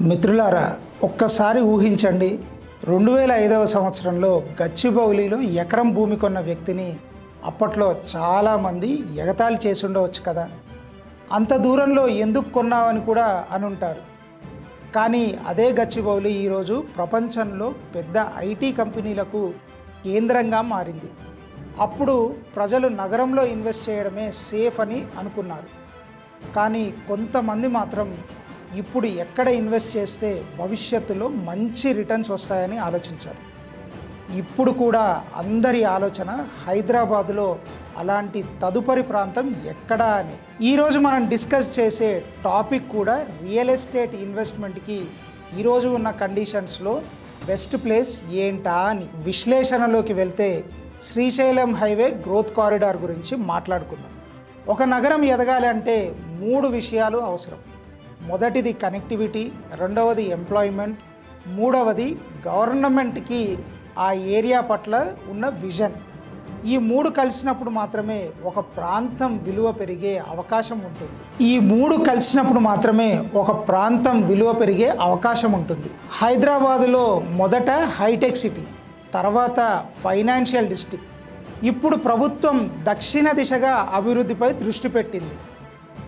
మిత్రులారా, ఒక్కసారి ఊహించండి. 2005వ సంవత్సరంలో గచ్చిబౌలిలో ఎకరం భూమి కొన్న వ్యక్తిని అప్పట్లో చాలామంది ఎగతాళి చేసి ఉండవచ్చు కదా. అంత దూరంలో ఎందుకు కొన్నావని కూడా అనుంటారు. కానీ అదే గచ్చిబౌలి ఈరోజు ప్రపంచంలో పెద్ద ఐటీ కంపెనీలకు కేంద్రంగా మారింది. అప్పుడు ప్రజలు నగరంలో ఇన్వెస్ట్ చేయడమే సేఫ్ అని అనుకున్నారు. కానీ కొంతమంది మాత్రం ఇప్పుడు ఎక్కడ ఇన్వెస్ట్ చేస్తే భవిష్యత్తులో మంచి రిటర్న్స్ వస్తాయని ఆలోచించారు. ఇప్పుడు కూడా అందరి ఆలోచన హైదరాబాదులో అలాంటి తదుపరి ప్రాంతం ఎక్కడా అని. ఈరోజు మనం డిస్కస్ చేసే టాపిక్ కూడా రియల్ ఎస్టేట్ ఇన్వెస్ట్మెంట్కి ఈరోజు ఉన్న కండిషన్స్లో బెస్ట్ ప్లేస్ ఏంటా అని. విశ్లేషణలోకి వెళ్తే శ్రీశైలం హైవే గ్రోత్ కారిడార్ గురించి మాట్లాడుకుందాం. ఒక నగరం ఎదగాలి అంటే 3 విషయాలు అవసరం. మొదటిది కనెక్టివిటీ, రెండవది ఎంప్లాయ్మెంట్, మూడవది గవర్నమెంట్కి ఆ ఏరియా పట్ల ఉన్న విజన్. ఈ 3 కలిసినప్పుడు మాత్రమే ఒక ప్రాంతం విలువ పెరిగే అవకాశం ఉంటుంది. హైదరాబాదులో మొదట హైటెక్ సిటీ, తర్వాత ఫైనాన్షియల్ డిస్ట్రిక్ట్. ఇప్పుడు ప్రభుత్వం దక్షిణ దిశగా అభివృద్ధిపై దృష్టి పెట్టింది.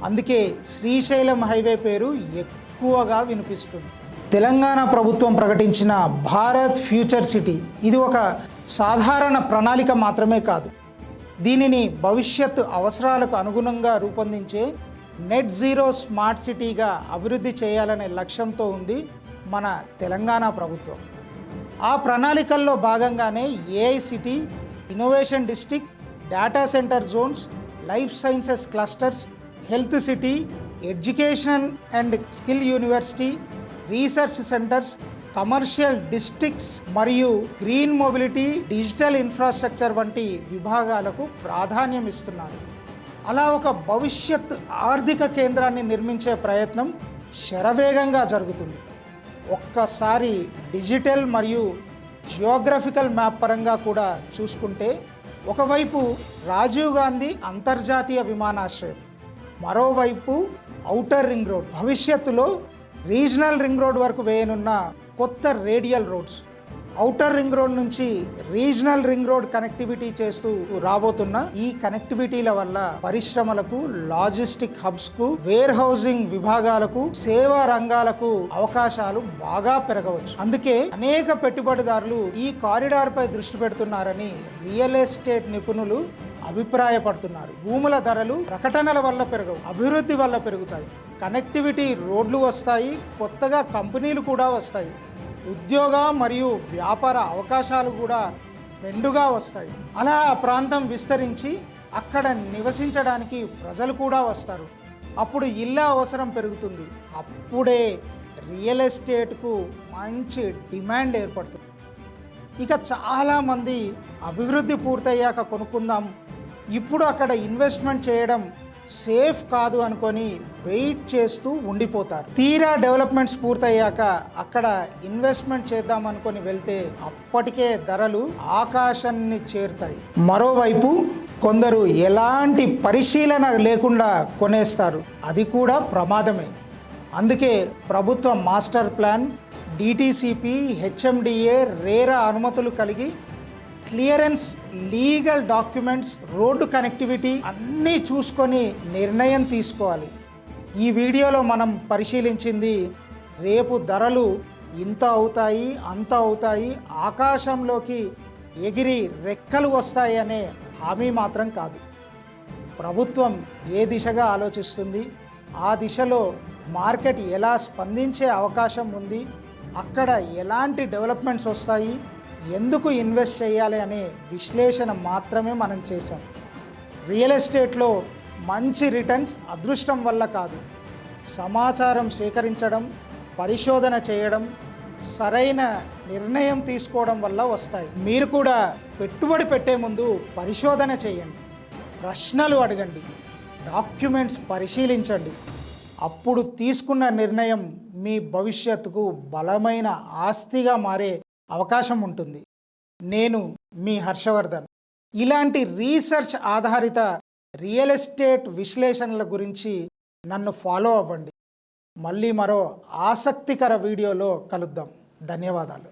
అందుకే శ్రీశైలం హైవే పేరు ఎక్కువగా వినిపిస్తుంది. తెలంగాణ ప్రభుత్వం ప్రకటించిన భారత్ ఫ్యూచర్ సిటీ ఇది ఒక సాధారణ ప్రణాళిక మాత్రమే కాదు. దీనిని భవిష్యత్తు అవసరాలకు అనుగుణంగా రూపొందించే నెట్ జీరో స్మార్ట్ సిటీగా అభివృద్ధి చేయాలనే లక్ష్యంతో ఉంది మన తెలంగాణ ప్రభుత్వం. ఆ ప్రణాళికల్లో భాగంగానే AI city, innovation district, data centre zones, life sciences clusters, health city, education and skill university, research centres, commercial districts మరియు గ్రీన్ మొబిలిటీ, డిజిటల్ ఇన్ఫ్రాస్ట్రక్చర్ వంటి విభాగాలకు ప్రాధాన్యం ఇస్తున్నారు. అలా ఒక భవిష్యత్ ఆర్థిక కేంద్రాన్ని నిర్మించే ప్రయత్నం శరవేగంగా జరుగుతుంది. ఒక్కసారి డిజిటల్ మరియు జియోగ్రఫికల్ మ్యాప్ పరంగా కూడా చూసుకుంటే, ఒకవైపు రాజీవ్ గాంధీ అంతర్జాతీయ విమానాశ్రయం, మరోవైపు ఔటర్ రింగ్ రోడ్, భవిష్యత్తులో రీజనల్ రింగ్ రోడ్ వరకు వేయనున్న కొత్త radial roads, outer ring road నుంచి రీజనల్ రింగ్ రోడ్ కనెక్టివిటీ చేస్తూ రాబోతున్న ఈ కనెక్టివిటీల వల్ల పరిశ్రమలకు, లాజిస్టిక్ హబ్స్కు, వేర్ హౌసింగ్ విభాగాలకు, సేవా రంగాలకు అవకాశాలు బాగా పెరగవచ్చు. అందుకే అనేక పెట్టుబడిదారులు ఈ కారిడార్ పై దృష్టి పెడుతున్నారని రియల్ ఎస్టేట్ నిపుణులు అభిప్రాయపడుతున్నారు. భూముల ధరలు ప్రకటనల వల్ల పెరగవు, అభివృద్ధి వల్ల పెరుగుతాయి. కనెక్టివిటీ రోడ్లు వస్తాయి, కొత్తగా కంపెనీలు కూడా వస్తాయి, ఉద్యోగ మరియు వ్యాపార అవకాశాలు కూడా మెండుగా వస్తాయి. అలా ఆ ప్రాంతం విస్తరించి అక్కడ నివసించడానికి ప్రజలు కూడా వస్తారు. అప్పుడు ఇళ్ళ అవసరం పెరుగుతుంది. అప్పుడే రియల్ ఎస్టేట్కు మంచి డిమాండ్ ఏర్పడుతుంది. ఇక చాలామంది అభివృద్ధి పూర్తయ్యాక కొనుక్కుందాం, ఇప్పుడు అక్కడ ఇన్వెస్ట్మెంట్ చేయడం సేఫ్ కాదు అనుకొని వెయిట్ చేస్తూ ఉండిపోతారు. తీరా డెవలప్మెంట్స్ పూర్తయ్యాక అక్కడ ఇన్వెస్ట్మెంట్ చేద్దాం అనుకొని వెళ్తే అప్పటికే ధరలు ఆకాశాన్ని చేరుతాయి. మరోవైపు కొందరు ఎలాంటి పరిశీలన లేకుండా కొనేస్తారు. అది కూడా ప్రమాదమే. అందుకే ప్రభుత్వ master plan, DTCP, HMDA, RERA అనుమతులు కలిగి clearance, legal documents, road connectivity అన్నీ చూసుకొని నిర్ణయం తీసుకోవాలి. ఈ వీడియోలో మనం పరిశీలించింది రేపు ధరలు ఇంత అవుతాయి, అంత అవుతాయి, ఆకాశంలోకి ఎగిరి రెక్కలు వస్తాయి అనే హామీ మాత్రం కాదు. ప్రభుత్వం ఏ దిశగా ఆలోచిస్తుంది, ఆ దిశలో మార్కెట్ ఎలా స్పందించే అవకాశం ఉంది, అక్కడ ఎలాంటి డెవలప్మెంట్స్ వస్తాయి, ఎందుకు ఇన్వెస్ట్ చేయాలి అనే విశ్లేషణ మాత్రమే మనం చేసాం. రియల్ ఎస్టేట్లో మంచి రిటర్న్స్ అదృష్టం వల్ల కాదు, సమాచారం సేకరించడం, పరిశోధన చేయడం, సరైన నిర్ణయం తీసుకోవడం వల్ల వస్తాయి. మీరు కూడా పెట్టుబడి పెట్టే ముందు పరిశోధన చేయండి, ప్రశ్నలు అడగండి, డాక్యుమెంట్స్ పరిశీలించండి. అప్పుడు తీసుకున్న నిర్ణయం మీ భవిష్యత్తుకు బలమైన ఆస్తిగా మారే అవకాశం ఉంటుంది. నేను మీ హర్షవర్ధన్. ఇలాంటి రీసెర్చ్ ఆధారిత రియల్ ఎస్టేట్ విశ్లేషణల గురించి నన్ను ఫాలో అవ్వండి. మళ్ళీ మరో ఆసక్తికర వీడియోలో కలుద్దాం. ధన్యవాదాలు.